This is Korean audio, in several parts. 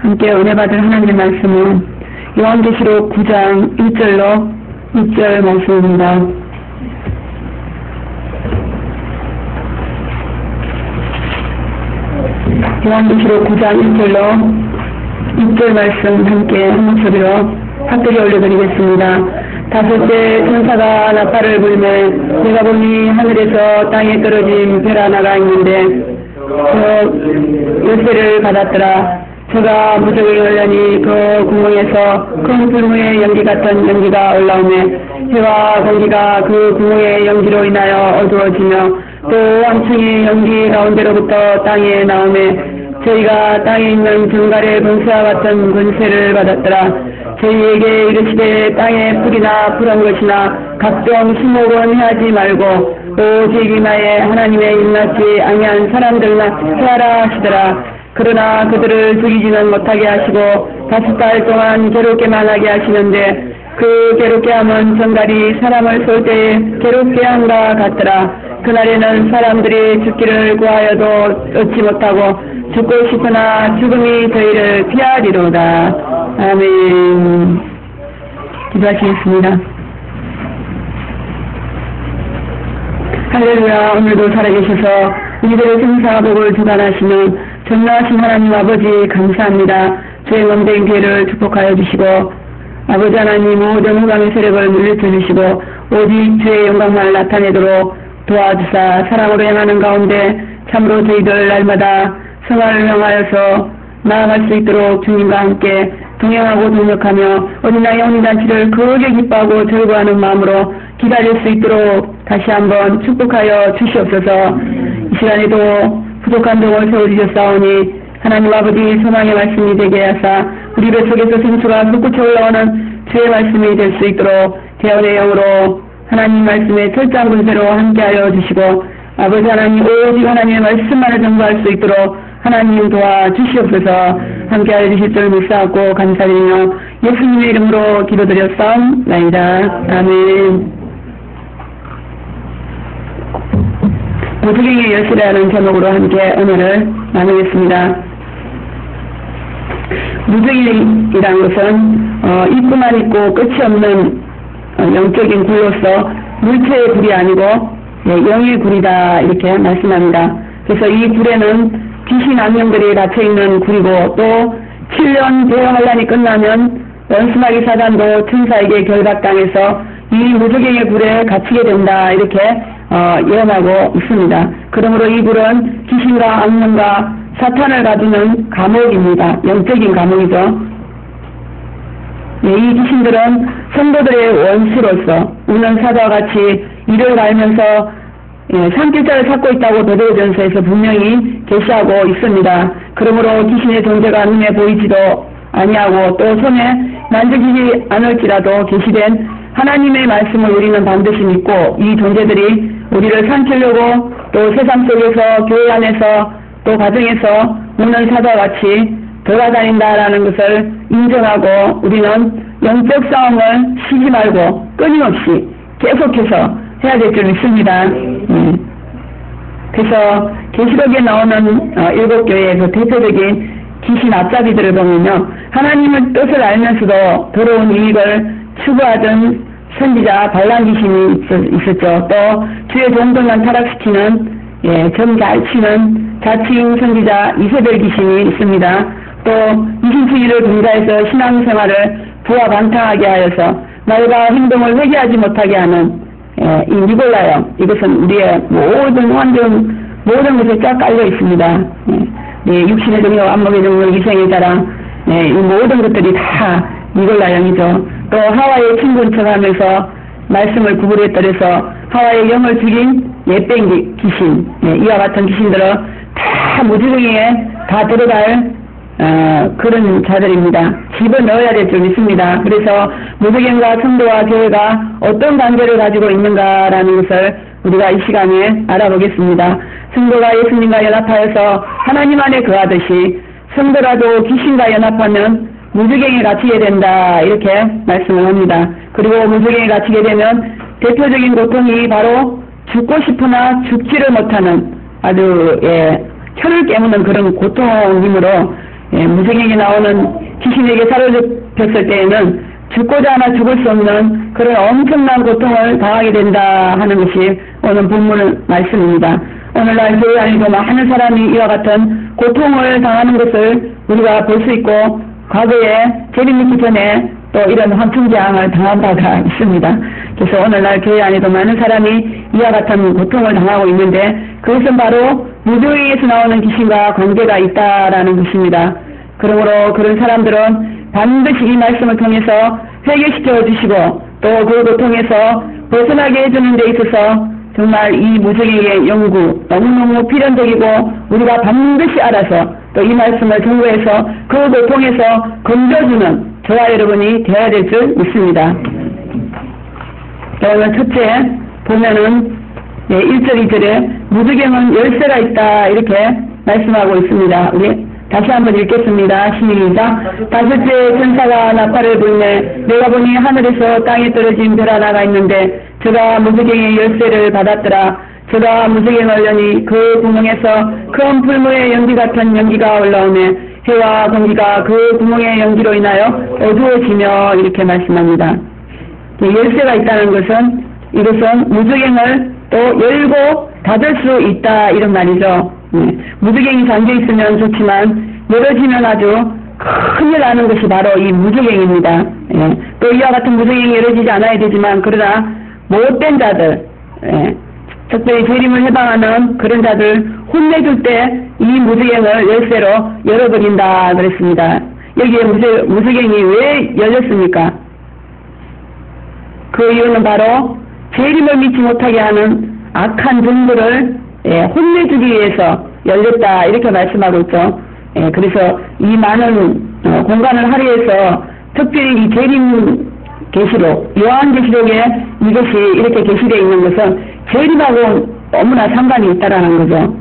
함께 은혜 받을 하나님의 말씀은 요한계시록 9장 1절로 6절 말씀입니다. 요한계시록 9장 1절로 6절 말씀 함께 한 목소리로 합독에 올려드리겠습니다. 다섯째 천사가 나팔을 불매 내가 보니 하늘에서 땅에 떨어진 별 하나가 있는데 그 열쇠를 받았더라. 저가 무적을 열려니 그 구멍에서 큰 불무의 연기 같은 연기가 올라오매 해와 공기가 그 구멍의 연기로 인하여 어두워지며 또 왕층이 연기 가운데로부터 땅에 나오매 저희가 땅에 있는 정갈의 권세와 같은 권세를 받았더라. 저희에게 이르시되 땅에 풀이나 푸른 것이나 각종 수목은 해하지 말고 오직 이마에 하나님의 입맞지 아니한 사람들만 해하라 하시더라. 그러나 그들을 죽이지는 못하게 하시고 5달 동안 괴롭게만 하게 하시는데 그 괴롭게 함은 정갈이 사람을 쏠 때에 괴롭게 함과 같더라. 그날에는 사람들이 죽기를 구하여도 얻지 못하고 죽고 싶으나 죽음이 저희를 피하리로다. 아멘. 기도하시겠습니다. 할렐루야. 오늘도 살아계셔서 우리들의 생사복을 주관하시는 전능하신 하나님 아버지 감사합니다. 주의 몸된 기회를 축복하여 주시고 아버지 하나님 모든 후광의 세력을 물리쳐 주시고 오직 주의 영광만 나타내도록 도와주사 사랑으로 행하는 가운데 참으로 저희들 날마다 성화를 향하여서 나아갈 수 있도록 주님과 함께 동행하고 동역하며 어린아이 혼인잔치를 크게 기뻐하고 즐거워하는 마음으로 기다릴 수 있도록 다시 한번 축복하여 주시옵소서. 이 시간에도 부족한 동을 세워주셨사오니 하나님 아버지 소망의 말씀이 되게 하사 우리 뱃속에서 생수가 솟구쳐 올라오는 주의 말씀이 될 수 있도록 대언의 영으로 하나님 말씀의 철저한 권세로 함께하여 주시고 아버지 하나님 오직 하나님의 말씀만을 전부할 수 있도록 하나님 도와주시옵소서. 함께하여 주실 줄 믿사옵고 감사드리며 예수님의 이름으로 기도드렸사옵나이다. 아멘. 무속행의 열쇠라는 제목으로 함께 은혜를 나누겠습니다. 무속이라는 것은 있고만 있고 끝이 없는 영적인 굴로서 물체의 굴이 아니고 영의 굴이다 이렇게 말씀합니다. 그래서 이 굴에는 귀신 악령들이 갇혀있는 굴이고 또 7년 대형환란이 끝나면 원수마귀 사단도 천사에게 결박당해서 이 무속행의 굴에 갇히게 된다 이렇게 예언하고 있습니다. 그러므로 이 굴은 귀신과 악령과 사탄을 가두는 감옥입니다. 영적인 감옥이죠. 이 귀신들은 성도들의 원수로서 우는 사자와 같이 이를 갈면서 산길자를 찾고 있다고 베드로전서에서 분명히 계시하고 있습니다. 그러므로 귀신의 존재가 눈에 보이지도 아니하고 또 손에 만지지 않을지라도 계시된 하나님의 말씀을 우리는 반드시 믿고 이 존재들이 우리를 삼키려고 또 세상 속에서 교회 안에서 또 가정에서 우는 사자와 같이 돌아다닌다라는 것을 인정하고 우리는 영적 싸움을 쉬지 말고 끊임없이 계속해서 해야 될 줄 믿습니다. 그래서 계시록에 나오는 7교회에서 대표적인 귀신 앞잡이들을 보면요. 하나님의 뜻을 알면서도 더러운 이익을 추구하던 선지자 발람 귀신이 있었죠. 또 주의 종들만 타락시키는 점갈치는 자칭 선지자 이세벨 귀신이 있습니다. 또 이신추의를 분자해서 신앙생활을 부하방탕하게 하여서 말과 행동을 회개하지 못하게 하는 이 니골라요. 이것은 우리의 모든 환경 모든 것에 쫙 깔려 있습니다. 육신의 능력, 안목의 능력, 위생의 자랑 이 모든 것들이 다 니골라형이죠. 또 하와의 친구인 척하면서 말씀을 구부렸더래서 하와의 영을 죽인 예병 귀신 이와 같은 귀신들은 다 무지성에 다 들어갈 그런 자들입니다. 집어넣어야 될 줄 믿습니다. 그래서 무속행과 성도와 교회가 어떤 관계를 가지고 있는가라는 것을 우리가 이 시간에 알아보겠습니다. 성도가 예수님과 연합하여서 하나님 안에 거하듯이 성도라도 귀신과 연합하면 무속행에 갇히게 된다 이렇게 말씀을 합니다. 그리고 무속행에 갇히게 되면 대표적인 고통이 바로 죽고 싶으나 죽지를 못하는 아주 혀를 깨무는 그런 고통이므로 무속행에 나오는 귀신에게 사로잡혔을 때에는 죽고자 하나 죽을 수 없는 그런 엄청난 고통을 당하게 된다 하는 것이 오늘 본문 말씀입니다. 오늘날 교회 안에도 많은 사람이 이와 같은 고통을 당하는 것을 우리가 볼 수 있고, 과거에 재림 있기 전에 또 이런 환풍장을 당한 바가 있습니다. 그래서 오늘날 교회 안에도 많은 사람이 이와 같은 고통을 당하고 있는데, 그것은 바로 무속행에서 나오는 귀신과 관계가 있다라는 것입니다. 그러므로 그런 사람들은 반드시 이 말씀을 통해서 회개시켜 주시고, 또 그 고통에서 벗어나게 해주는 데 있어서 정말 이 무속행의 연구 너무너무 필연적이고, 우리가 반드시 알아서 또 이 말씀을 전구해서 그 고통에서 건져주는 저와 여러분이 되어야 될 줄 믿습니다. 오늘 첫째 보면은 1절 2절에 무속행은 열쇠가 있다 이렇게 말씀하고 있습니다. 우리 다시 한번 읽겠습니다. 시작. 다섯째 천사가 나팔을 불매 내가 보니 하늘에서 땅에 떨어진 별 하나가 있는데 저가 무속행의 열쇠를 받았더라. 저가 무속행을 여니 그 구멍에서 큰 풀무의 연기 같은 연기가 올라오매 해와 공기가 그 구멍의 연기로 인하여 어두워지며 이렇게 말씀합니다. 열쇠가 있다는 것은 이것은 무속행을 또 열고 닫을 수 있다 이런 말이죠. 무속행이 잠겨 있으면 좋지만 열어지면 아주 큰일 나는 것이 바로 이 무속행입니다. 또 이와 같은 무속행이 열어지지 않아야 되지만, 그러나 못된 자들, 특별히 재림을 해방하는 그런 자들 혼내줄 때 이 무속행을 열쇠로 열어버린다 그랬습니다. 여기에 무속행이 왜 열렸습니까? 그 이유는 바로 재림을 믿지 못하게 하는 악한 종들을 혼내주기 위해서 열렸다 이렇게 말씀하고 있죠. 그래서 이 많은 공간을 할애해서 특별히 이 재림 계시록, 요한계시록에 이것이 이렇게 게시되어 있는 것은 재림하고 너무나 상관이 있다라는 거죠.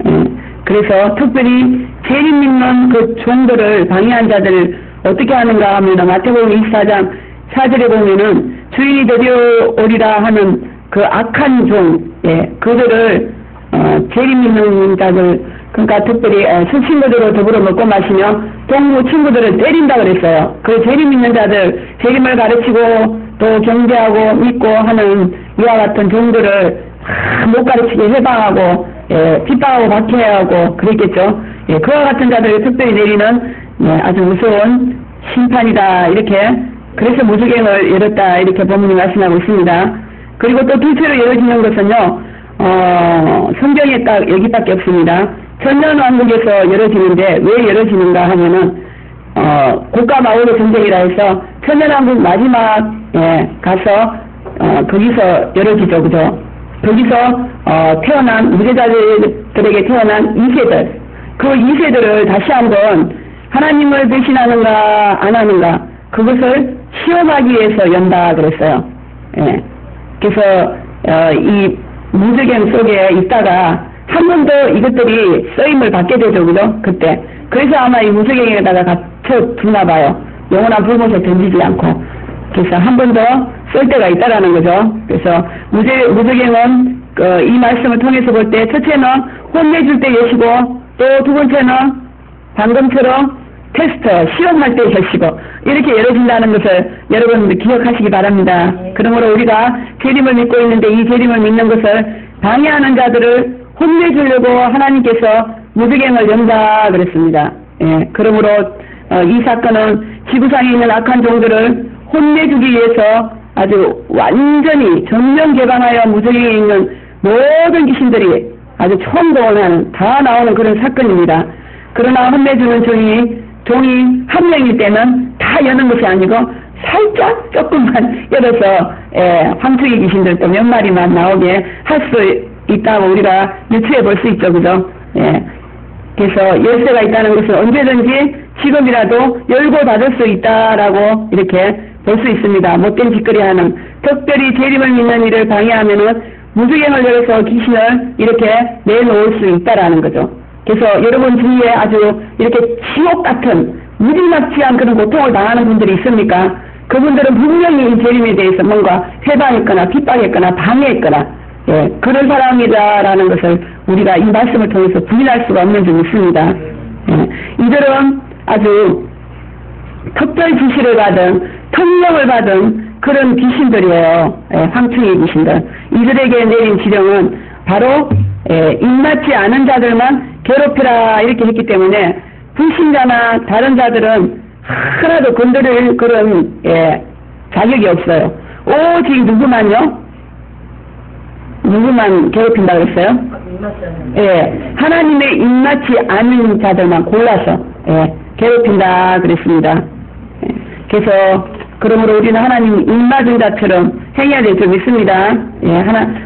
그래서 특별히 재림 믿는 그 종들을 방해한 자들을 어떻게 하는가 하면 마태복음 24장 4절에 보면은 주인이 데려오리라 하는 그 악한 종, 그들을 재림 믿는 자들, 그러니까 특별히 술 친구들로 더불어 먹고 마시며 동무 친구들을 때린다 그랬어요. 그 재림 믿는 자들, 재림을 가르치고 또 경배하고 믿고 하는 이와 같은 종들을 못 가르치게 해방하고 핍박하고 박해하고 그랬겠죠. 그와 같은 자들을 특별히 내리는 아주 무서운 심판이다 이렇게, 그래서 무속행을 열었다 이렇게 본문이 말씀하고 있습니다. 그리고 또 둘째로 열어지는 것은요, 성경에 딱 여기밖에 없습니다. 천년왕국에서 열어지는데 왜 열어지는가 하면은 고가 마오의 전쟁이라 해서 천년왕국 마지막에 가서 거기서 열어지죠, 그죠? 거기서 태어난 무죄자들에게 태어난 2세들, 그 2세들을 다시 한번 하나님을 배신하는가 안 하는가 그것을 시험하기 위해서 연다 그랬어요. 그래서 이 무속행 속에 있다가 한 번 더 이것들이 쓰임을 받게 되죠, 그죠? 그때. 그래서 아마 이 무속행에다가 갇혀두나 봐요. 영원한 불못에 던지지 않고. 그래서 한 번 더 쓸 때가 있다라는 거죠. 그래서 무속행은 이 말씀을 통해서 볼 때 첫째는 혼내줄 때 계시고, 또 두 번째는 방금처럼 테스트, 시험할 때 계시고, 이렇게 열어진다는 것을 여러분들 기억하시기 바랍니다. 그러므로 우리가 재림을 믿고 있는데 이 재림을 믿는 것을 방해하는 자들을 혼내주려고 하나님께서 무속행을 연다 그랬습니다. 그러므로 이 사건은 지구상에 있는 악한 종들을 혼내주기 위해서 아주 완전히 전면 개방하여 무속행에 있는 모든 귀신들이 아주 총동원하는, 다 나오는 그런 사건입니다. 그러나 혼내주는 종이 한 명일 때는 다 여는 것이 아니고 살짝 조금만 열어서 황투기 귀신들도 몇 마리만 나오게 할 수 있다고 우리가 유추해 볼 수 있죠, 그죠? 그래서 열쇠가 있다는 것은 언제든지 지금이라도 열고 닫을 수 있다라고 이렇게 볼 수 있습니다. 못된 짓거리하는, 특별히 재림을 믿는 일을 방해하면은 무속행을 열어서 귀신을 이렇게 내놓을 수 있다라는 거죠. 그래서 여러분 주위에 아주 이렇게 지옥 같은 무지막지한 그런 고통을 당하는 분들이 있습니까? 그분들은 분명히 이 재림에 대해서 뭔가 회방했거나 핍박했거나 방해했거나 그런 사람이다라는 것을 우리가 이 말씀을 통해서 부인할 수가 없는 줄 믿습니다. 이들은 아주 특별 지시를 받은 특명을 받은 그런 귀신들이에요. 황충의 귀신들. 이들에게 내린 지령은 바로 입맞지 않은 자들만 괴롭히라 이렇게 했기 때문에 불신자나 다른 자들은 하나도 건드릴 그런 자격이 없어요. 오직 누구만요? 누구만 괴롭힌다 그랬어요? 하나님의 입맞지 않은 자들만 골라서 괴롭힌다 그랬습니다. 그래서 그러므로 우리는 하나님 입맞은 자처럼 행해야 될 줄 믿습니다.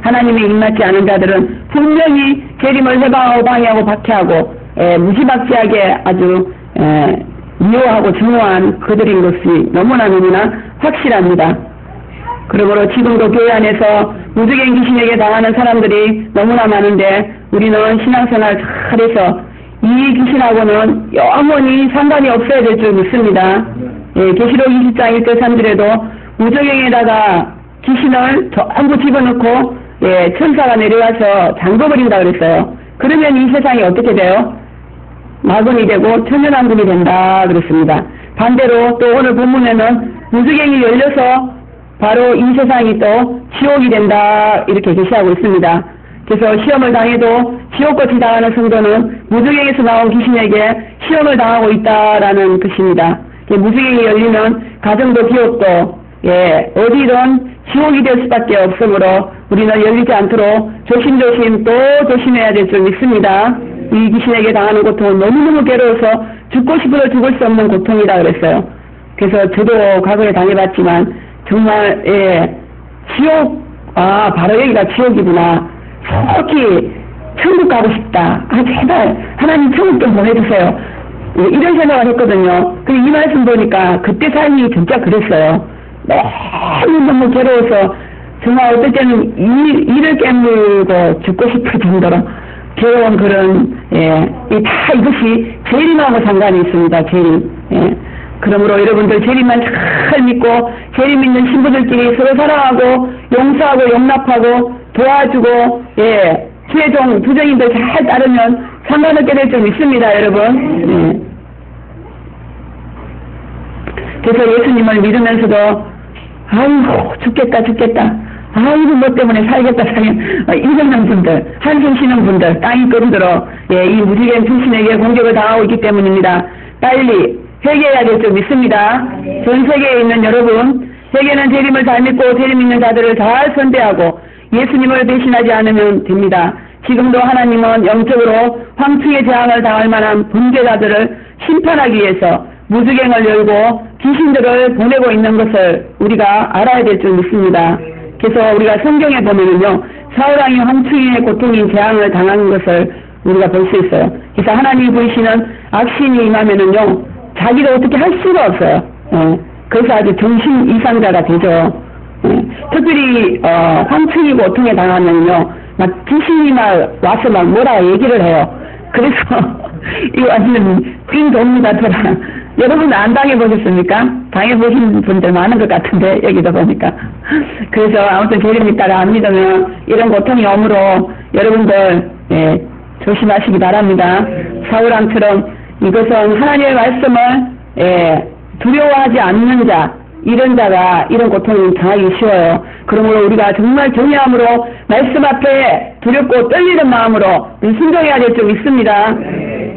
하나님의 입맞지 않은 자들은 분명히 재림을 해방하고 방해하고 박해하고 무지막지하게 아주 미워하고 증오한 그들인 것이 너무나 확실합니다. 그러므로 지금도 교회 안에서 무주갱 귀신에게 당하는 사람들이 너무나 많은데 우리는 신앙생활 잘해서 이 귀신하고는 영원히 상관이 없어야 될 줄 믿습니다. 계시록 20장 1절 3절에도 무주갱에다가 귀신을 전부 집어넣고 천사가 내려와서 잠궈버린다 그랬어요. 그러면 이 세상이 어떻게 돼요? 마군이 되고 천연왕국이 된다 그랬습니다. 반대로 또 오늘 본문에는 무주갱이 열려서 바로 이 세상이 또 지옥이 된다 이렇게 계시하고 있습니다. 그래서 시험을 당해도 지옥같이 당하는 성도는 무주갱에서 나온 귀신에게 시험을 당하고 있다라는 뜻입니다. 무주갱이 열리면 가정도 비옥도 어디든 지옥이 될 수밖에 없으므로 우리는 열리지 않도록 조심조심 또 조심해야 될 줄 믿습니다. 이 귀신에게 당하는 고통은 너무너무 괴로워서 죽고 싶어도 죽을 수 없는 고통이다 그랬어요. 그래서 저도 과거에 당해봤지만 정말 지옥 바로 여기가 지옥이구나. 속히 천국 가고 싶다. 제발 하나님 천국 좀 보내주세요. 이런 생각을 했거든요. 근데 이 말씀 보니까 그때 삶이 진짜 그랬어요. 너무 괴로워서 정말 어떨 때는 이를 깨물고 죽고 싶을 정도로 괴로운 그런 다 이것이 재림하고 상관이 있습니다. 재림. 그러므로 여러분들 재림만 잘 믿고 재림 믿는 신부들끼리 서로 사랑하고 용서하고 용납하고 도와주고 주의종 부정인들 잘 따르면 상관없게 될 줄 믿습니다. 여러분. 그래서 예수님을 믿으면서도 아이고 죽겠다 아이고 뭐 때문에 살겠다 이러는 분들 한숨 쉬는 분들 땅이 끓들어 이 무지개인 출신에게 공격을 당하고 있기 때문입니다. 빨리 회개해야 될 줄 믿습니다. 전 세계에 있는 여러분, 세계는 재림을 잘 믿고 재림 있는 자들을 잘 선대하고 예수님을 배신하지 않으면 됩니다. 지금도 하나님은 영적으로 황충의 재앙을 당할 만한 범죄자들을 심판하기 위해서 무주갱을 열고 귀신들을 보내고 있는 것을 우리가 알아야 될 줄 믿습니다. 그래서 우리가 성경에 보면은요, 사울왕이 황충의 고통인 재앙을 당한 것을 우리가 볼 수 있어요. 그래서 하나님이 보이시는 악신이 임하면은요, 자기가 어떻게 할 수가 없어요. 그래서 아주 정신 이상자가 되죠. 특별히 황충이 고통에 당하면요, 막 귀신이 막 와서 막 뭐라 얘기를 해요. 그래서 이거 완전 띵 돕니다. 여러분 안 당해보셨습니까? 당해보신 분들 많은 것 같은데 여기도 보니까. 그래서 아무튼 재림 있다가 안 믿으면 이런 고통이 오므로 여러분들 조심하시기 바랍니다. 사울왕처럼 이것은 하나님의 말씀을 두려워하지 않는 자, 이런 자가 이런 고통을 당하기 쉬워요. 그러므로 우리가 정말 경외함으로 말씀 앞에 두렵고 떨리는 마음으로 순종해야 될 줄 믿습니다.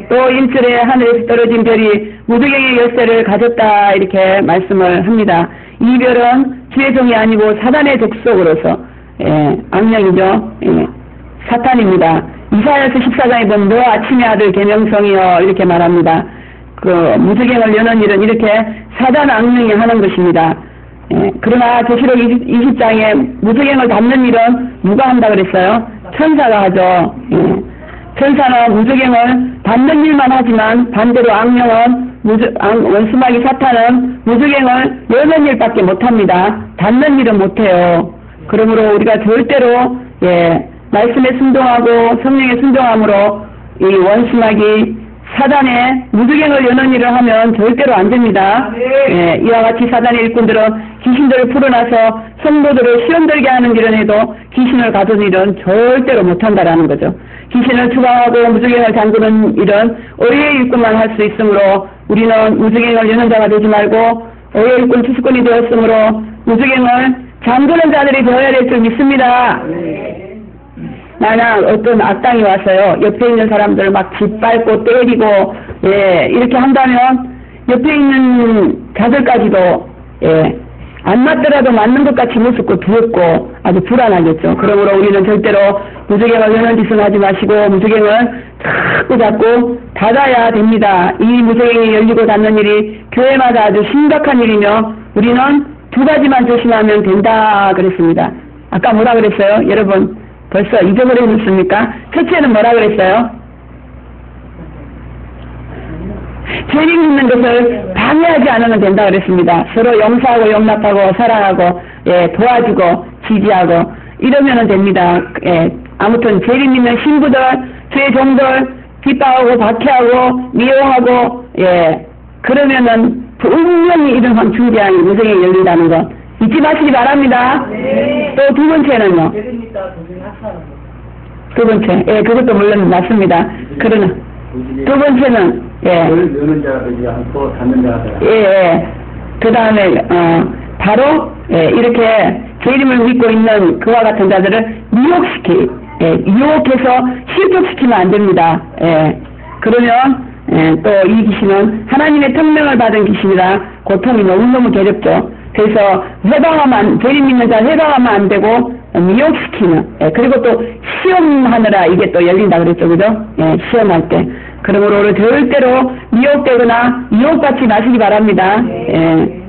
또 1절에 하늘에서 떨어진 별이 무주갱의 열쇠를 가졌다 이렇게 말씀을 합니다. 이 별은 주의 종이 아니고 사단의 족속으로서 악령이죠. 사탄입니다. 이사야서 14장에 보면 너 아침의 아들 계명성이여 이렇게 말합니다. 그 무주갱을 여는 일은 이렇게 사단 악령이 하는 것입니다. 그러나 계시록 20장에 무주갱을 닫는 일은 누가 한다 그랬어요? 천사가 하죠. 천사는 무주갱을 닫는 일만 하지만 반대로 악령은 원수마귀 사탄은 무주갱을 여는 일밖에 못합니다. 닫는 일은 못해요. 그러므로 우리가 절대로 말씀에 순종하고 성령에 순종함으로 이 원수마귀 사단의 무주갱을 여는 일을 하면 절대로 안 됩니다. 이와 같이 사단의 일꾼들은 귀신들을 풀어놔서 성도들을 시험 들게 하는 일은 해도 귀신을 가두는 일은 절대로 못한다라는 거죠. 귀신을 추방하고 무주갱을 잠그는 일은 의의 일꾼만 할 수 있으므로 우리는 무주갱을 여는 자가 되지 말고 의의 일꾼 투수꾼이 되었으므로 무주갱을 잠그는 자들이 되어야 될 줄 믿습니다. 만약 어떤 악당이 와서요, 옆에 있는 사람들을 막 짓밟고 때리고, 예, 이렇게 한다면, 옆에 있는 자들까지도, 예, 안 맞더라도 맞는 것 같이 무섭고 두렵고 아주 불안하겠죠. 그러므로 우리는 절대로 무주갱을 여는 짓은 하지 마시고, 무주갱을 자꾸 잡고 닫아야 됩니다. 이 무주갱이 열리고 닫는 일이 교회마다 아주 심각한 일이며, 우리는 두 가지만 조심하면 된다 그랬습니다. 아까 뭐라 그랬어요? 여러분 벌써 잊어버리셨습니까? 첫째는 뭐라 그랬어요? 죄를 짓는 것을 방해하지 않으면 된다 그랬습니다. 서로 용서하고 용납하고 사랑하고, 예, 도와주고 지지하고 이러면 됩니다. 예, 아무튼 죄를 믿는 신부들, 죄 종들 기뻐하고 박해하고 미용하고, 예, 그러면은 분명히 이런 황충대왕이 무정에 열린다는 것 잊지 마시기 바랍니다. 네. 또 두 번째는요. 두 번째, 예, 그것도 물론 맞습니다. 그러나 두 번째는, 예, 여는 자가 되지 않고 닫는 자가 되라. 예, 예. 그 다음에 바로, 예, 이렇게 재림을 믿고 있는 그와 같은 자들을 유혹해서 실족시키면 안 됩니다. 예. 그러면, 예, 또 이 귀신은 하나님의 특명을 받은 귀신이라 고통이 너무너무 괴롭죠. 그래서 재림 믿는 자 회방하면 안 되고 미혹시키는, 예, 그리고 또 시험하느라 이게 또 열린다 그랬죠, 그죠? 예, 시험할 때. 그러므로 절대로 미혹되거나 유혹받지 마시기 바랍니다. 예.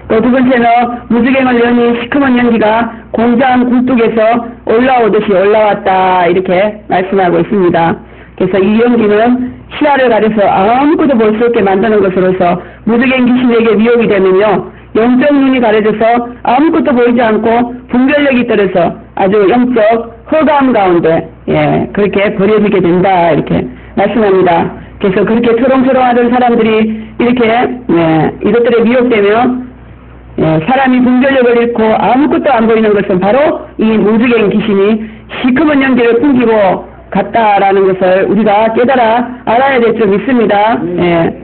또 두 번째는 무주갱을 여니 시커먼 연기가 공장 굴뚝에서 올라오듯이 올라왔다 이렇게 말씀하고 있습니다. 그래서 이 연기는 시야를 가려서 아무것도 볼 수 없게 만드는 것으로서 무주갱 귀신에게 미혹이 되면요, 영적 눈이 가려져서 아무것도 보이지 않고 분별력이 떨어져 아주 영적 허감 가운데, 예, 그렇게 버려지게 된다 이렇게 말씀합니다. 그래서 그렇게 초롱초롱하던 사람들이 이렇게, 예, 이것들에 미혹되며, 예, 사람이 분별력을 잃고 아무것도 안 보이는 것은 바로 이 무주갱 귀신이 시커먼 연기를 풍기고 갔다라는 것을 우리가 깨달아 알아야 될 줄 믿습니다. 예.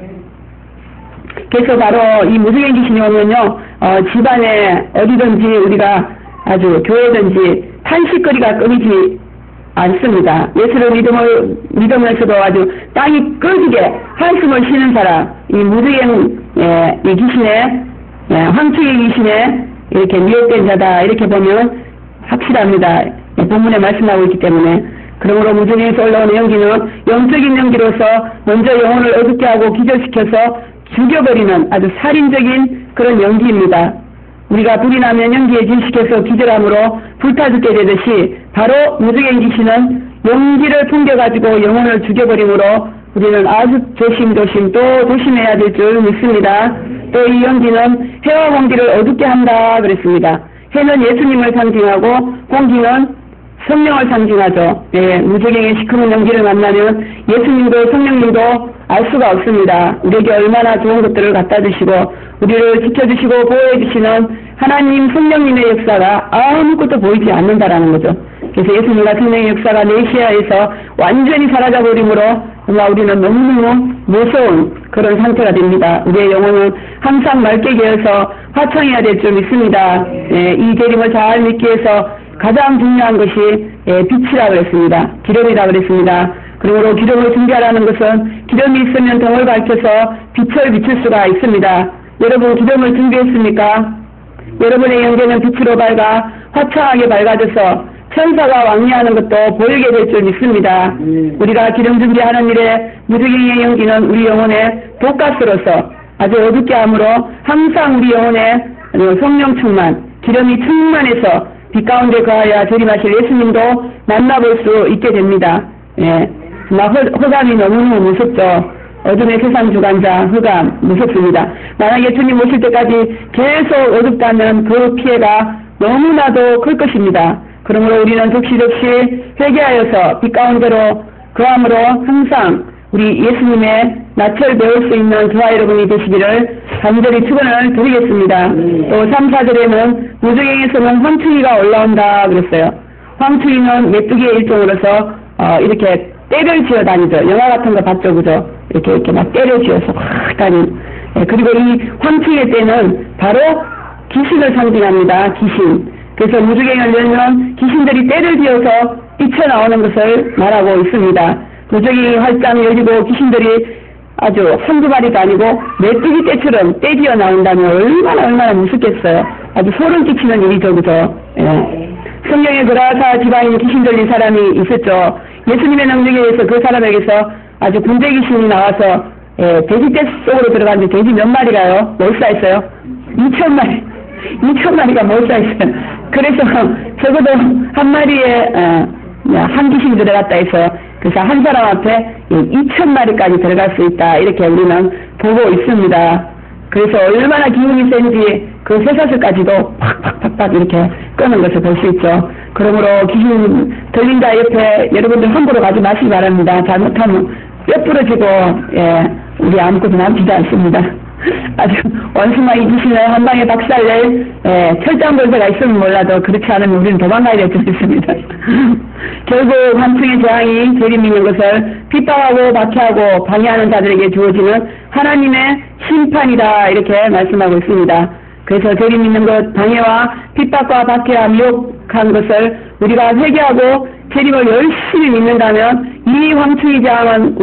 그래서 바로 이 무주갱 귀신이 오면요, 집안에 어디든지 우리가 아주 교회든지 탄식거리가 끊이지 않습니다. 예수를 믿으면서도 아주 땅이 꺼지게 한숨을 쉬는 사람, 이 무주갱, 예, 이 귀신의, 예, 황충의 귀신에 이렇게 미혹된 자다 이렇게 보면 확실합니다. 예, 본문에 말씀하고 있기 때문에. 그러므로 무주갱에서 올라오는 연기는 영적인 연기로서 먼저 영혼을 어둡게 하고 기절시켜서 죽여버리는 아주 살인적인 그런 연기입니다. 우리가 불이 나면 연기에 질식해서 기절함으로 불타 죽게 되듯이 바로 무주갱 귀신은 연기를 풍겨가지고 영혼을 죽여버리므로 우리는 아주 조심조심 또 조심해야 될 줄 믿습니다. 또 이 연기는 해와 공기를 어둡게 한다 그랬습니다. 해는 예수님을 상징하고 공기는 성령을 상징하죠. 예, 무주갱의 시커먼 연기를 만나면 예수님도 성령님도 알 수가 없습니다. 우리에게 얼마나 좋은 것들을 갖다 주시고 우리를 지켜주시고 보호해 주시는 하나님 성령님의 역사가 아무것도 보이지 않는다라는 거죠. 그래서 예수님과 성령의 역사가 내시야에서 완전히 사라져버리므로 정말 우리는 너무너무 무서운 그런 상태가 됩니다. 우리의 영혼은 항상 맑게 개어서 화창해야 될 줄 믿습니다. 예, 이 재림을 잘 믿기 위해서 가장 중요한 것이, 예, 빛이라 그랬습니다. 기름이라 그랬습니다. 그러므로 기름을 준비하라는 것은 기름이 있으면 등을 밝혀서 빛을 비출 수가 있습니다. 여러분 기름을 준비했습니까? 여러분의 영계는 빛으로 밝아 화창하게 밝아져서 천사가 왕래하는 것도 보이게 될 줄 믿습니다. 우리가 기름 준비하는 일에 무주갱의 연기는 우리 영혼의 독가스로서 아주 어둡게 함으로 항상 우리 영혼에 성령 충만, 기름이 충만해서 빛 가운데 거하여 재림하실 예수님도 만나볼 수 있게 됩니다. 예, 정말 흑암이 너무너무 무섭죠. 어둠의 세상 주관자 흑암 무섭습니다. 만약에 주님 오실 때까지 계속 어둡다면 그 피해가 너무나도 클 것입니다. 그러므로 우리는 적시적시 회개하여서 빛 가운데로 거함으로 항상 우리 예수님의 낯을 배울 수 있는 저와 여러분이 되시기를 간절히 축원을 드리겠습니다. 또 3, 4절에는 무주갱에서는 황충이가 올라온다 그랬어요. 황충이는 메뚜기의 일종으로서 이렇게 때를 지어 다니죠. 영화 같은 거 봤죠, 그죠? 이렇게 막 때를 지어서 확 다니는. 예, 그리고 이 황충의 때는 바로 귀신을 상징합니다. 귀신. 그래서 무주갱을 열면 귀신들이 때를 지어서 뛰쳐나오는 것을 말하고 있습니다. 무주갱이 활짝 열리고 귀신들이 아주 한두 마리도 아니고 메뚜기 떼처럼 떼지어 나온다면 얼마나 무섭겠어요. 아주 소름 끼치는 일이죠, 그죠? 예. 성경에 그라사 지방인 귀신 들린 사람이 있었죠. 예수님의 능력에 의해서 그 사람에게서 아주 군대 귀신이 나와서 돼지떼 속으로 들어갔는데 돼지 몇 마리가요? 몰사했어요? 2,000마리가 몰사했어요. 그래서 적어도 한 마리에 한 귀신이 들어갔다 해서 그래서 한 사람 앞에 2,000마리까지 들어갈 수 있다 이렇게 우리는 보고 있습니다. 그래서 얼마나 기운이 센지 그 쇠사슬까지도 팍팍팍팍 이렇게 끄는 것을 볼 수 있죠. 그러므로 귀신 들린 자 옆에 여러분들 함부로 가지 마시기 바랍니다. 잘못하면 뼈 부러지고 우리 아무것도 남지도 않습니다. 아주 원수마이 귀신을 한 방에 박살낼 철장벌새가 있으면 몰라도 그렇지 않으면 우리는 도망가야 될 줄 믿습니다. 결국 환충의 재앙이 재림 있는 것을 핍박하고 박해하고 방해하는 자들에게 주어지는 하나님의 심판이다 이렇게 말씀하고 있습니다. 그래서 재림 있는 것, 방해와 핍박과 박해와 미혹한 것을 우리가 회개하고 재림을 열심히 믿는다면 이 황충의 재앙은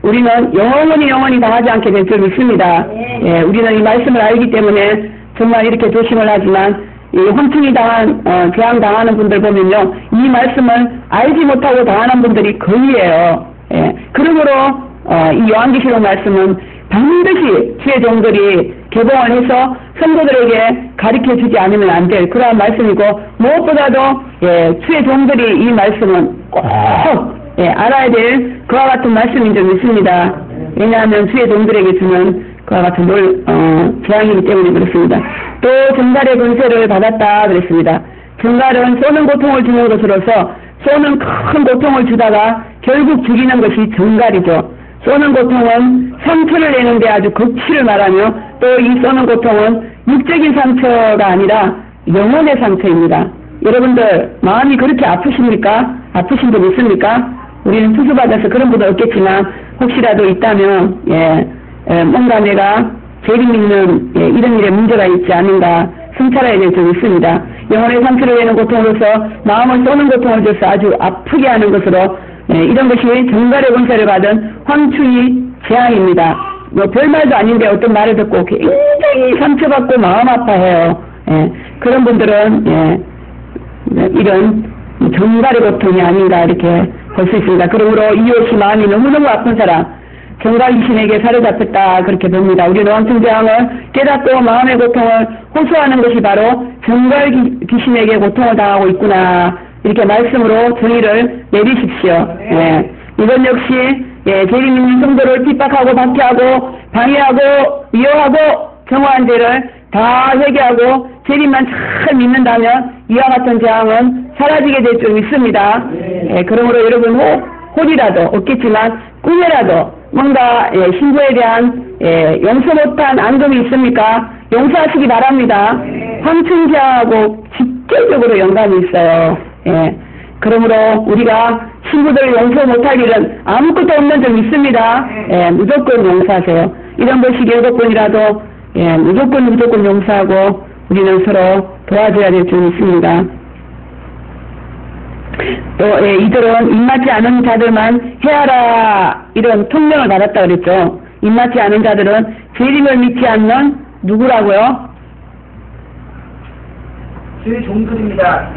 우리는 영원히 당하지 않게 될 줄 믿습니다. 예, 우리는 이 말씀을 알기 때문에 정말 이렇게 조심을 하지만 이 황충이 재앙 당하는 분들 보면요, 이 말씀을 알지 못하고 당하는 분들이 거의예요. 예, 그러므로 이 요한계시록 말씀은 반드시 주의 종들이 개봉을 해서 성도들에게 가르쳐주지 않으면 안 될 그러한 말씀이고, 무엇보다도 주의 종들이 이 말씀은 꼭 알아야 될 그와 같은 말씀인 줄 믿습니다. 왜냐하면 주의 종들에게 주는 그와 같은 재앙이기 때문에 그렇습니다. 또 정갈의 권세를 받았다 그랬습니다. 정갈은 쏘는 고통을 주는 것으로서 쏘는 큰 고통을 주다가 결국 죽이는 것이 정갈이죠. 쏘는 고통은 상처를 내는데 아주 극치를 말하며 또 이 쏘는 고통은 육적인 상처가 아니라 영혼의 상처입니다. 여러분들 마음이 그렇게 아프십니까? 아프신 분 있습니까? 우리는 수수받아서 그런 분도 없겠지만 혹시라도 있다면 뭔가 내가 재림 있는 이런 일에 문제가 있지 않은가 성찰해야 될 점이 있습니다. 영혼의 상처를 내는 고통으로서 마음을 쏘는 고통을 줘서 아주 아프게 하는 것으로 이런 것이 정갈의 권세를 받은 황충의 재앙입니다. 뭐 별말도 아닌데 어떤 말을 듣고 굉장히 상처받고 마음 아파해요. 그런 분들은 이런 정갈의 고통이 아닌가 이렇게 볼 수 있습니다. 그러므로 이웃이 마음이 너무너무 아픈 사람, 정갈 귀신에게 사로잡혔다 그렇게 봅니다. 우리는 황충 재앙을 깨닫고 마음의 고통을 호소하는 것이 바로 정갈 귀신에게 고통을 당하고 있구나 이렇게 말씀으로 정의를 내리십시오. 이건 역시 재림 있는 성도를 핍박하고 박해하고 방해하고 미워하고 정화한 죄를 다 회개하고 재림만 잘 믿는다면 이와 같은 재앙은 사라지게 될 줄 믿습니다. 그러므로 여러분 혹이라도 없겠지만 꿈에라도 뭔가 신부에 대한 용서 못한 앙금이 있습니까? 용서하시기 바랍니다. 황충 재앙하고 직접적으로 연관이 있어요. 그러므로 우리가 신부들을 용서 못하기는 아무것도 없는 줄 믿습니다. 무조건 용서하세요. 이런 것이 7번이라도 무조건 용서하고 우리는 서로 도와줘야 될 줄 믿습니다. 또 이들은 입맞지 않은 자들만 해하라 이런 통명을 받았다 그랬죠. 입맞지 않은 자들은 재림을 믿지 않는 누구라고요? 주의 종들입니다.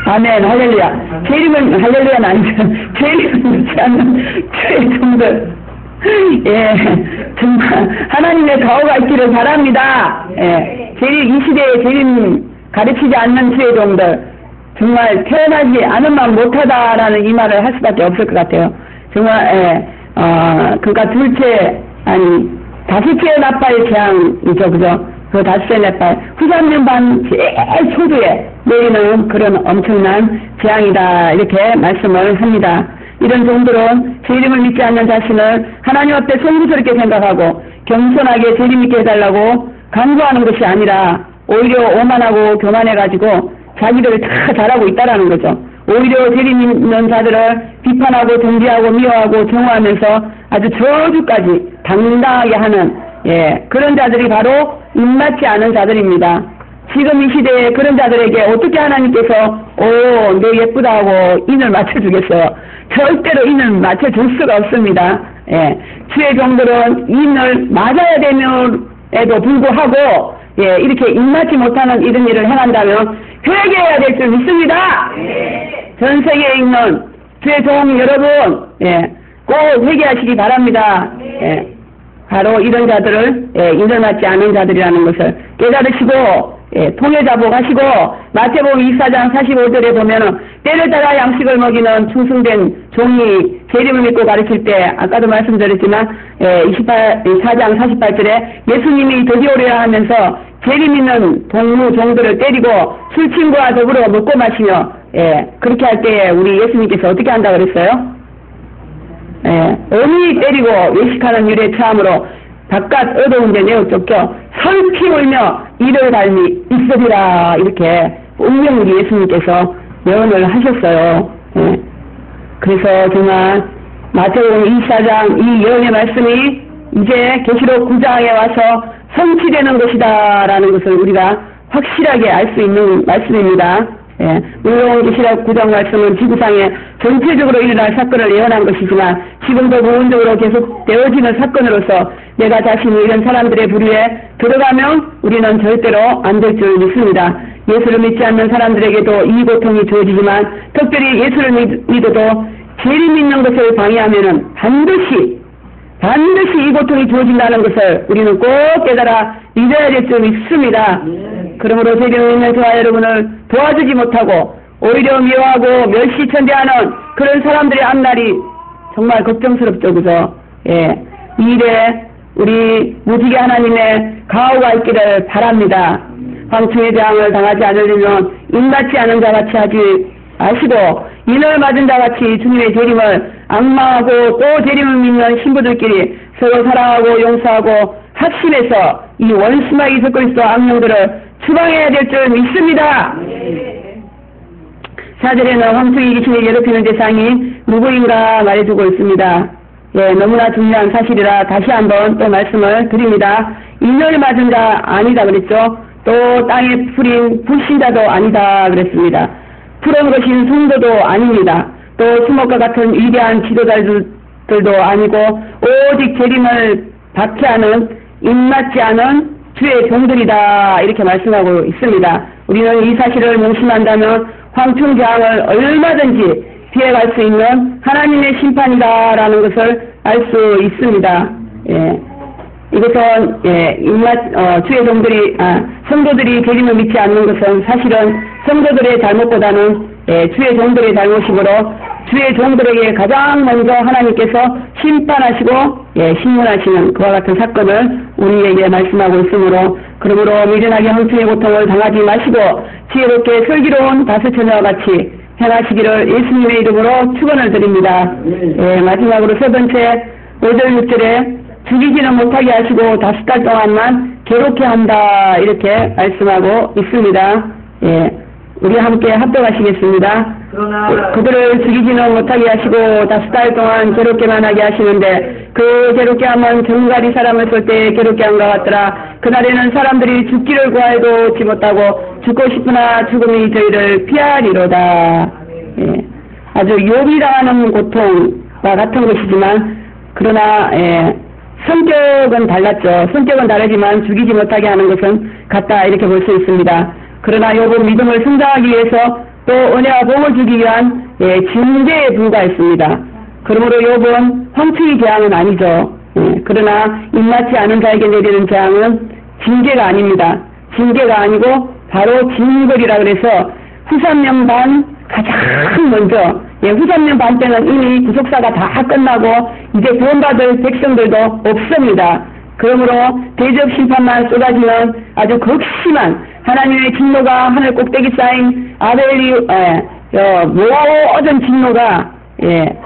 아멘, 할렐루야. 재림은 할렐루야는 아니죠. 재림을 믿지 않는 주의 종들. 정말 하나님의 가호가 있기를 바랍니다. 이 시대에 재림 가르치지 않는 주의 종들, 정말 태어나지 않으면 못하다라는 이 말을 할 수밖에 없을 것 같아요. 정말 그러니까 다섯째 나팔 재앙이죠, 그죠? 그 다섯째 나팔 후삼년 반 제일 초두에 내리는 그런 엄청난 재앙이다 이렇게 말씀을 합니다. 이런 종들은 재림을 믿지 않는 자신을 하나님 앞에 송구스럽게 생각하고 겸손하게 재림 있게 해달라고 강조하는 것이 아니라 오히려 오만하고 교만해가지고 자기들을 다 잘하고 있다라는 거죠. 오히려 재림 있는 자들을 비판하고 정죄하고 미워하고 정오하면서 아주 저주까지 당당하게 하는 그런 자들이 바로 입맞지 않은 자들입니다. 지금 이 시대에 그런 자들에게 어떻게 하나님께서 너 예쁘다 하고 인을 맞춰주겠어요? 절대로 인을 맞춰줄 수가 없습니다. 주의 종들은 인을 맞아야 됨에도 불구하고 이렇게 입맞지 못하는 이런 일을 행한다면 회개해야 될 줄 믿습니다. 전 세계에 있는 주의 종 여러분 꼭 회개하시기 바랍니다. 바로 이런 자들을 인을 맞지 않은 자들이라는 것을 깨달으시고 통회자복하시고 마태복음 24장 45절에 보면은 때를 따라 양식을 먹이는 충성된 종이 재림을 믿고 가르칠 때 아까도 말씀드렸지만 24장 48절에 예수님이 드디어 오리라 하면서 재림 있는 동무 종들을 때리고 술친구와 더불어 먹고 마시며 그렇게 할 때 우리 예수님께서 어떻게 한다 그랬어요? 어미 때리고 외식하는 일에 처함으로 바깥 어두운 데 내어 쫓겨 설키 울며 이를 닮이 있으리라 이렇게 분명 우리 예수님께서 예언을 하셨어요. 그래서 정말 마태복음 24장 이 예언의 말씀이 이제 계시록 9장에 와서 성취되는 것이다 라는 것을 우리가 확실하게 알 수 있는 말씀입니다. 물론 계시록 9장 말씀은 지구상에 전체적으로 일어날 사건을 예언한 것이지만 지금도 부분적으로 계속 되어지는 사건으로서 내가 자신이 이런 사람들의 부류에 들어가면 우리는 절대로 안 될 줄 믿습니다. 예수를 믿지 않는 사람들에게도 이 고통이 주어지지만 특별히 예수를 믿어도 재림 있는 것을 방해하면은 반드시 이 고통이 주어진다는 것을 우리는 꼭 깨달아 믿어야 될 줄 믿습니다. 그러므로 재림 있는 저와 여러분을 도와주지 못하고 오히려 미워하고 멸시천대하는 그런 사람들의 앞날이 정말 걱정스럽죠, 그죠? 이 일에 우리 무지개 하나님의 가호가 있기를 바랍니다. 황충의 재앙을 당하지 않으려면 입맞지 않은 자같이 하지 마시고 인을 맞은 자같이 주님의 재림을 악망하고 또 재림을 믿는 신부들끼리 서로 사랑하고 용서하고 합심해서 이 원수마 이석그리스도 악령들을 추방해야 될 줄 믿습니다. 4절에는 황충이 귀신을 괴롭히는 대상이 누구인가 말해주고 있습니다. 너무나 중요한 사실이라 다시 한번 또 말씀을 드립니다. 인을 맞은 자 아니다 그랬죠. 또 땅에 풀인 불신자도 아니다 그랬습니다. 푸른 것인 성도도 아닙니다. 또 수목과 같은 위대한 지도자들도 아니고 오직 재림을 박해하는 입맞지 않은 주의 종들이다 이렇게 말씀하고 있습니다. 우리는 이 사실을 명심한다면 황충재앙을 얼마든지 피해갈 수 있는 하나님의 심판이다라는 것을 알 수 있습니다. 이것은 주의 종들이 성도들이 재림을 믿지 않는 것은 사실은 성도들의 잘못보다는 주의 종들의 잘못이므로 주의 종들에게 가장 먼저 하나님께서 심판하시고 심문하시는 그와 같은 사건을 우리에게 말씀하고 있으므로 그러므로 미련하게 황충의 고통을 당하지 마시고 지혜롭게 슬기로운 다스처녀와 같이 행하시기를 예수님의 이름으로 축원을 드립니다. 마지막으로 세 번째 5절 6절에 죽이지는 못하게 하시고 5달 동안만 괴롭게 한다 이렇게 말씀하고 있습니다. 우리 함께 합독하시겠습니다. 그들을 죽이지는 못하게 하시고 5달 동안 괴롭게만 하게 하시는데 그 괴롭게 하면 정갈이 사람을 쏠 때 괴롭게 한 것 같더라. 그날에는 사람들이 죽기를 구하여도 얻지 못하고 죽고 싶으나 죽음이 저희를 피하리로다. 아주 요비당하는 고통과 같은 것이지만 그러나 성격은 달랐죠. 성격은 다르지만 죽이지 못하게 하는 것은 같다 이렇게 볼 수 있습니다. 그러나 욥은 믿음을 성장하기 위해서 또 은혜와 복을 주기 위한 징계에 불과했습니다. 그러므로 욥은 황충의 재앙은 아니죠. 그러나 입맞지 않은 자에게 내리는 재앙은 징계가 아닙니다. 징계가 아니고 바로 징벌이라 그래서 후삼년 반 가장 먼저 후삼년 반 때는 이미 구속사가 다 끝나고 이제 구원받을 백성들도 없습니다. 그러므로 대접 심판만 쏟아지는 아주 극심한 하나님의 진노가 하늘 꼭대기 쌓인 모아오 진노가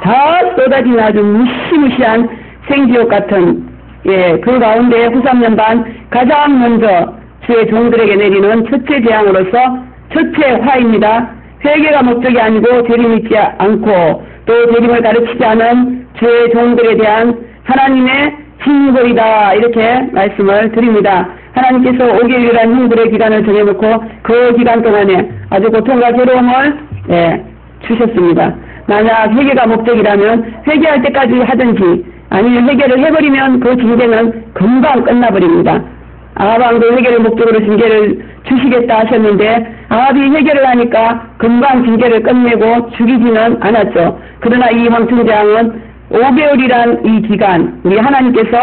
다 쏟아지는 아주 무시무시한 생지옥 같은 그 가운데 후삼년 반 가장 먼저 주의 종들에게 내리는 첫째 재앙으로서 첫째 화입니다. 회개가 목적이 아니고 재림 있지 않고 또 재림을 가르치지 않은 죄의 종들에 대한 하나님의 징벌이다 이렇게 말씀을 드립니다. 하나님께서 5개월이라는 형벌의 기간을 정해놓고 그 기간 동안에 아주 고통과 괴로움을 주셨습니다. 만약 회개가 목적이라면 회개할 때까지 하든지 아니면 회개를 해버리면 그 징계는 금방 끝나버립니다. 아합왕도 회개를 목적으로 징계를 주시겠다 하셨는데 아합이 회개를 하니까 금방 징계를 끝내고 죽이지는 않았죠. 그러나 이 황천장은 5개월이란 이 기간 우리 하나님께서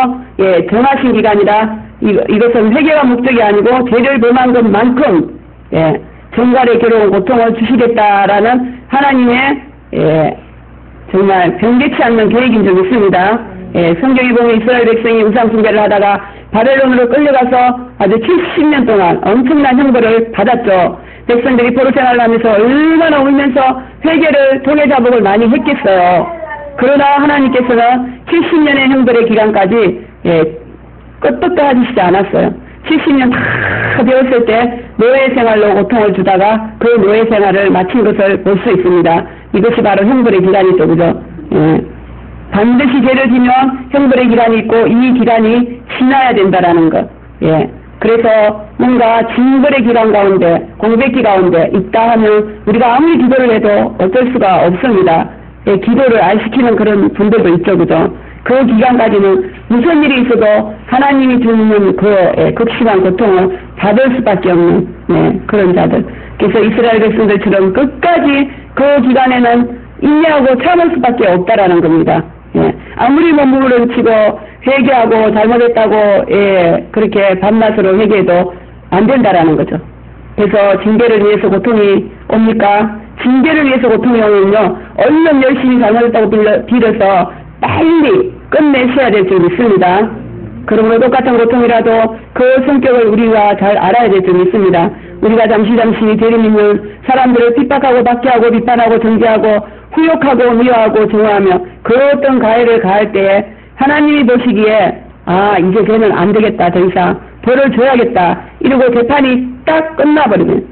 정하신 기간이라 이것은 회개가 목적이 아니고 죄를 범한 것만큼 정갈의 괴로운 고통을 주시겠다라는 하나님의 정말 변개치 않는 계획인 줄 믿습니다. 성경에 보면 이스라엘 백성이 우상 숭배를 하다가 바벨론으로 끌려가서 아주 70년 동안 엄청난 형벌을 받았죠. 백성들이 포로 생활을 하면서 얼마나 울면서 회개를 통해 자복을 많이 했겠어요. 그러나 하나님께서는 70년의 형벌의 기간까지 끄떡도 하시지 않았어요. 70년 다 되었을 때 노예 생활로 고통을 주다가 그 노예 생활을 마친 것을 볼 수 있습니다. 이것이 바로 형벌의 기간이죠. 그죠? 반드시 죄를 지면 형벌의 기간이 있고 이 기간이 지나야 된다라는 것. 그래서 뭔가 징벌의 기간 가운데 공백기 가운데 있다 하면 우리가 아무리 기도를 해도 어쩔 수가 없습니다. 기도를 안 시키는 그런 분들도 있죠. 그죠? 그 기간까지는 무슨 일이 있어도 하나님이 주는 그 극심한 고통을 받을 수밖에 없는 그런 자들. 그래서 이스라엘 백성들처럼 끝까지 그 기간에는 인내하고 참을 수밖에 없다라는 겁니다. 아무리 몸부림을 치고 회개하고 잘못했다고 그렇게 밤낮으로 회개해도 안 된다라는 거죠. 그래서 징계를 위해서 고통이 옵니까? 징계를 위해서 고통이 오면요 얼른 열심히 잘못했다고 빌어서 빨리 끝내셔야 될 줄 믿습니다. 그러므로 똑같은 고통이라도 그 성격을 우리가 잘 알아야 될 줄 믿습니다. 우리가 잠시 죄를 있는 사람들을 핍박하고 박해하고 비판하고 정죄하고 후욕하고 미워하고 정화하며 그 어떤 가해를 가할 때에 하나님이 보시기에 이제 쟤는 안 되겠다 더 이상 벌을 줘야겠다 이러고 재판이 딱 끝나버리면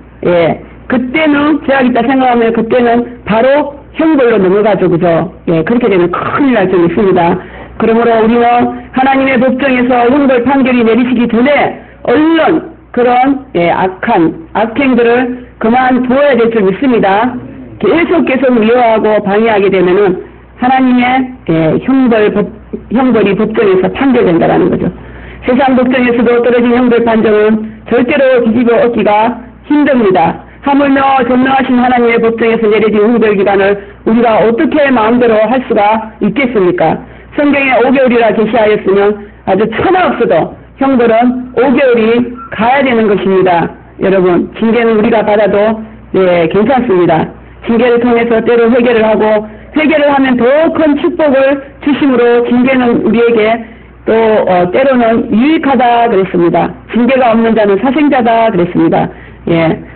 그때는 죄악있다 생각하면 그때는 바로 형벌로 넘어가죠. 그죠? 그렇게 되면 큰일 날 줄 있습니다. 그러므로 우리는 하나님의 법정에서 형벌 판결이 내리시기 전에 얼른 그런 악한 악행들을 그만두어야 될 줄 믿습니다. 계속 미워하고 방해하게 되면은 하나님의 형벌이 법정에서 판결된다라는 거죠. 세상 법정에서도 떨어진 형벌 판정은 절대로 뒤집어 엎기가 힘듭니다. 하물며 전능하신 하나님의 법정에서 내려진 형벌 기간을 우리가 어떻게 마음대로 할 수가 있겠습니까? 성경에 5개월이라 계시하였으면 아주 천하 없어도 형벌은 5개월이 가야 되는 것입니다. 여러분, 징계는 우리가 받아도 괜찮습니다. 징계를 통해서 때로 회개를 하고 회개를 하면 더 큰 축복을 주심으로 징계는 우리에게 또 때로는 유익하다 그랬습니다. 징계가 없는 자는 사생자다 그랬습니다.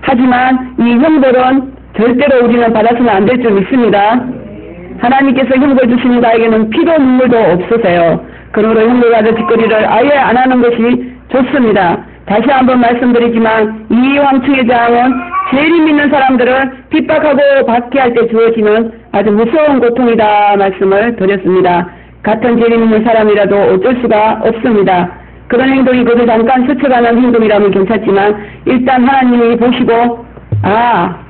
하지만 이 형벌은 절대로 우리는 받아서는 안 될 줄 믿습니다. 하나님께서 형벌 주시는 자에게는 피도 눈물도 없으세요. 그러므로 형벌 받을 짓거리를 아예 안 하는 것이 좋습니다. 다시 한번 말씀드리지만 이 황충의 장은 재림 있는 사람들을 핍박하고 박해할 때 주어지는 아주 무서운 고통이다 말씀을 드렸습니다. 같은 재림 있는 사람이라도 어쩔 수가 없습니다. 그런 행동이 그저 잠깐 스쳐가는 행동이라면 괜찮지만 일단 하나님이 보시고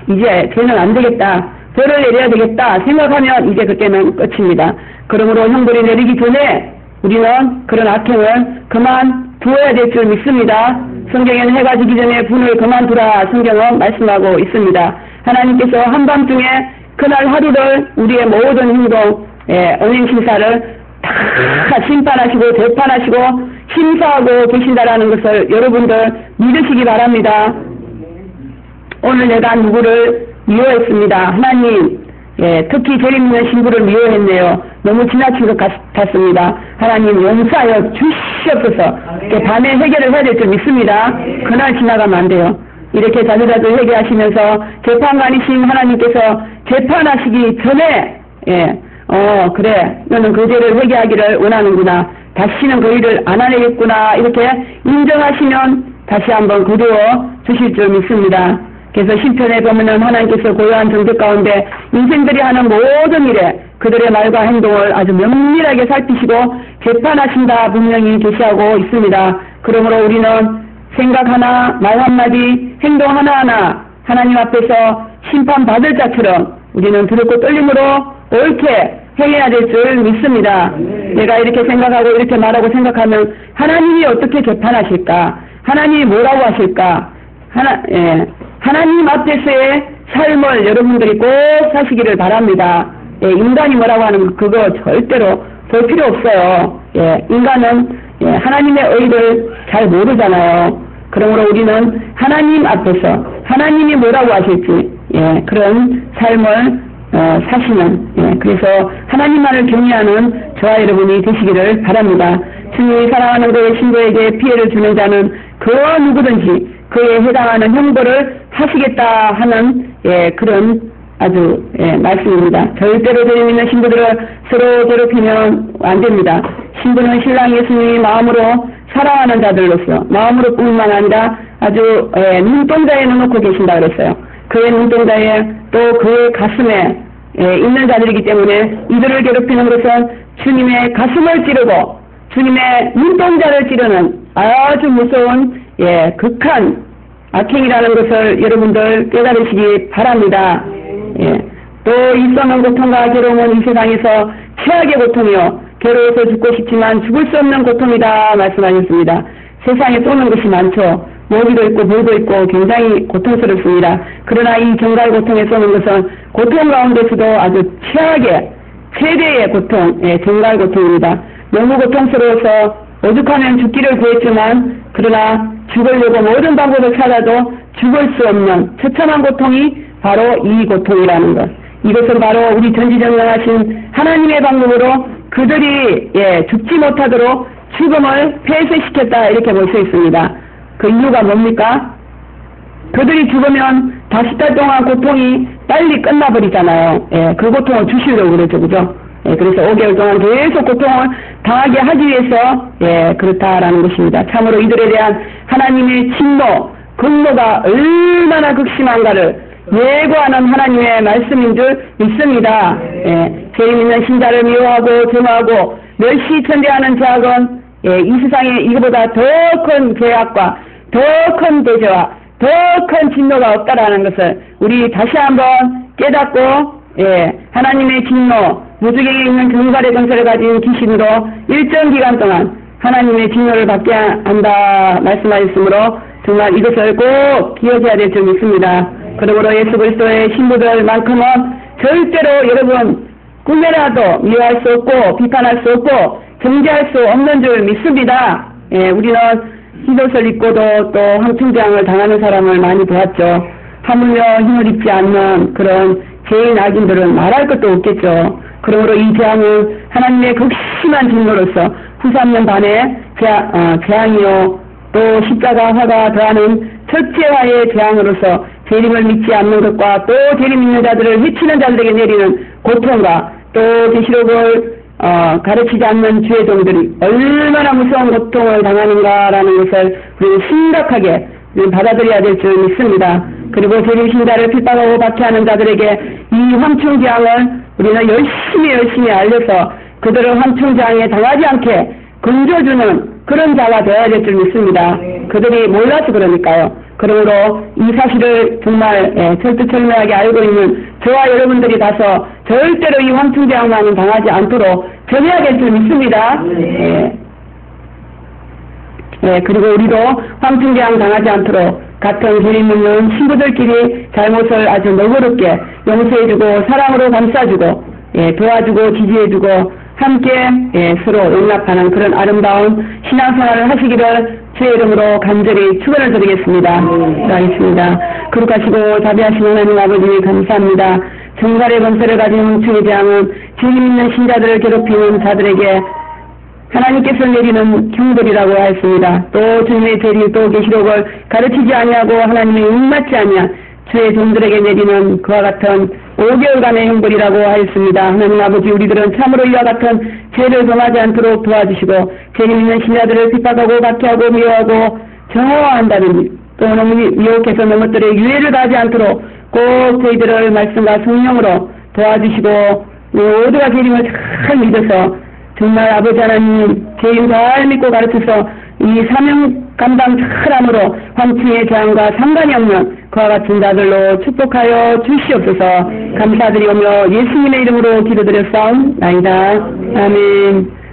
이제 쟤는 안 되겠다. 벌을 내려야 되겠다 생각하면 이제 그때는 끝입니다. 그러므로 형벌이 내리기 전에 우리는 그런 악행을 그만두어야 될 줄 믿습니다. 성경에는 해가 지기 전에 분을 그만두라 성경은 말씀하고 있습니다. 하나님께서 한밤중에 그날 하루를 우리의 모든 행동, 언행심사를 다 심판하시고 재판하시고 심사하고 계신다라는 것을 여러분들 믿으시기 바랍니다. 오늘 내가 누구를 미워했습니다. 하나님, 특히 죄 있는 신부를 미워했네요. 너무 지나친 것 같습니다. 하나님 용서하여 주시옵소서. 밤에 해결을 해야 될 줄 믿습니다. 그날 지나가면 안 돼요. 이렇게 자주자주 회개하시면서 재판관이신 하나님께서 재판하시기 전에 그래 너는 그 죄를 회개하기를 원하는구나. 다시는 그 일을 안 하겠구나. 이렇게 인정하시면 다시 한번 거두어 주실 줄 믿습니다. 그래서 시편에 보면은 하나님께서 고요한 정적 가운데 인생들이 하는 모든 일에 그들의 말과 행동을 아주 면밀하게 살피시고 재판하신다 분명히 계시하고 있습니다. 그러므로 우리는 생각 하나, 말 한마디, 행동 하나하나 하나님 앞에서 심판받을 자처럼 우리는 두렵고 떨림으로 옳게 행해야 될 줄 믿습니다. 내가 이렇게 생각하고 이렇게 말하고 생각하면 하나님이 어떻게 재판하실까? 하나님이 뭐라고 하실까? 하나님 앞에서의 삶을 여러분들이 꼭 사시기를 바랍니다. 인간이 뭐라고 하는 그거 절대로 볼 필요 없어요. 인간은 하나님의 의를 잘 모르잖아요. 그러므로 우리는 하나님 앞에서 하나님이 뭐라고 하실지 그런 삶을 사시는 그래서 하나님만을 경외하는 저와 여러분이 되시기를 바랍니다. 주님이 사랑하는 그의 신부에게 피해를 주는 자는 그 누구든지 그에 해당하는 형벌을 하시겠다 하는 그런 아주 말씀입니다. 절대로 죄 있는 신부들을 서로 괴롭히면 안 됩니다. 신부는 신랑 예수님이 마음으로 사랑하는 자들로서 마음으로 뿐만 아니라 아주 눈동자에 넣어놓고 계신다 그랬어요. 그의 눈동자에 또 그의 가슴에 있는 자들이기 때문에 이들을 괴롭히는 것은 주님의 가슴을 찌르고 주님의 눈동자를 찌르는 아주 무서운 극한 악행이라는 것을 여러분들 깨달으시기 바랍니다. 또 일성한 고통과 괴로움은 이 세상에서 최악의 고통이요 괴로워서 죽고 싶지만 죽을 수 없는 고통이다 말씀하셨습니다. 세상에 쏘는 것이 많죠. 모기도 있고 벌도 있고 굉장히 고통스럽습니다. 그러나 이 경갈 고통에 쏘는 것은 고통 가운데서도 아주 최대의 고통, 경갈 고통입니다. 너무 고통스러워서 오죽하면 죽기를 구했지만 그러나 죽으려고 모든 방법을 찾아도 죽을 수 없는 처참한 고통이 바로 이 고통이라는 것. 이것은 바로 우리 전지전능하신 하나님의 방법으로 그들이 죽지 못하도록 죽음을 폐쇄시켰다 이렇게 볼 수 있습니다. 그 이유가 뭡니까? 그들이 죽으면 다시 달 동안 고통이 빨리 끝나버리잖아요. 그 고통을 주시려고 그러죠, 그죠? 그래서 5개월 동안 계속 고통을 당하게 하기 위해서 그렇다라는 것입니다. 참으로 이들에 대한 하나님의 진노, 분노가 얼마나 극심한가를 예고하는 하나님의 말씀인 줄 믿습니다. 죄인 있는 신자를 미워하고 증오하고 멸시천대하는 죄악은 이 세상에 이거보다 더 큰 죄악과 더 큰 대죄와 더 큰 진노가 없다라는 것을 우리 다시 한번 깨닫고 하나님의 진노, 무주경에 있는 경갈의 권세를 가진 귀신으로 일정 기간 동안 하나님의 진노를 받게 한다 말씀하셨으므로 정말 이것을 꼭 기억해야 될 줄 믿습니다. 그러므로 예수 그리스도의 신부들만큼은 절대로 여러분 꿈에라도 미워할 수 없고 비판할 수 없고 정죄할 수 없는 줄 믿습니다. 우리는 흰옷을 입고도 또 황충장을 당하는 사람을 많이 보았죠. 하물며 흰옷 입지 않는 그런 죄인 악인들은 말할 것도 없겠죠. 그러므로 이 재앙은 하나님의 극심한 진노로서 후삼년 반의 재앙이요 또 십자가 화가 더하는 첫째화의 재앙으로서 재림을 믿지 않는 것과 또 재림 믿는 자들을 해치는 자들에게 내리는 고통과 또 계시록을 가르치지 않는 주의 종들이 얼마나 무서운 고통을 당하는가라는 것을 우리는 심각하게 받아들여야 될 줄 믿습니다. 그리고 재림 신자를 핍박하고 박해하는 자들에게 이 황충재앙을 우리는 열심히 알려서 그들을 황충재앙에 당하지 않게 건져주는 그런 자가 되어야 될 줄 믿습니다. 그들이 몰라서 그러니까요. 그러므로 이 사실을 정말 철두철미하게 알고 있는 저와 여러분들이 가서 절대로 이 황충재앙만은 당하지 않도록 전해야 될 줄 믿습니다. 그리고 우리도 황충재앙 당하지 않도록 같은 죄인 있는 친구들끼리 잘못을 아주 너그럽게 용서해주고 사랑으로 감싸주고 도와주고 지지해주고 함께 서로 용납하는 그런 아름다운 신앙생활을 하시기를 주의 이름으로 간절히 축원을 드리겠습니다. 기도하겠습니다. 거룩하시고 자비하신 하나님 아버지 감사합니다. 정갈의 권세를 가진 멍청이 재앙은 주님 있는 신자들을 괴롭히는 자들에게 하나님께서 내리는 형벌이라고 하였습니다. 또 주님의 재림 또 계시록을 가르치지 아니하고 하나님의 입맞지 아니한 주의 종들에게 내리는 그와 같은 5개월간의 형벌이라고 하였습니다. 하나님 아버지 우리들은 참으로 이와 같은 죄를 범하지 않도록 도와주시고 죄를 있는 신자들을 핍박하고 박해하고 미워하고 정화한다는 또 너무 미혹해서 넘어뜨려 유해를 가지 않도록 꼭 저희들을 말씀과 성령으로 도와주시고 모두가 주님을 잘 믿어서 정말 아버지 하나님 죄인 잘 믿고 가르쳐서 이 사명 감당 잘함으로 황충의 재앙과 상관이 없는 그와 같은 자들로 축복하여 주시옵소서. 감사드리오며 예수님의 이름으로 기도드렸사옵나이다. 아멘.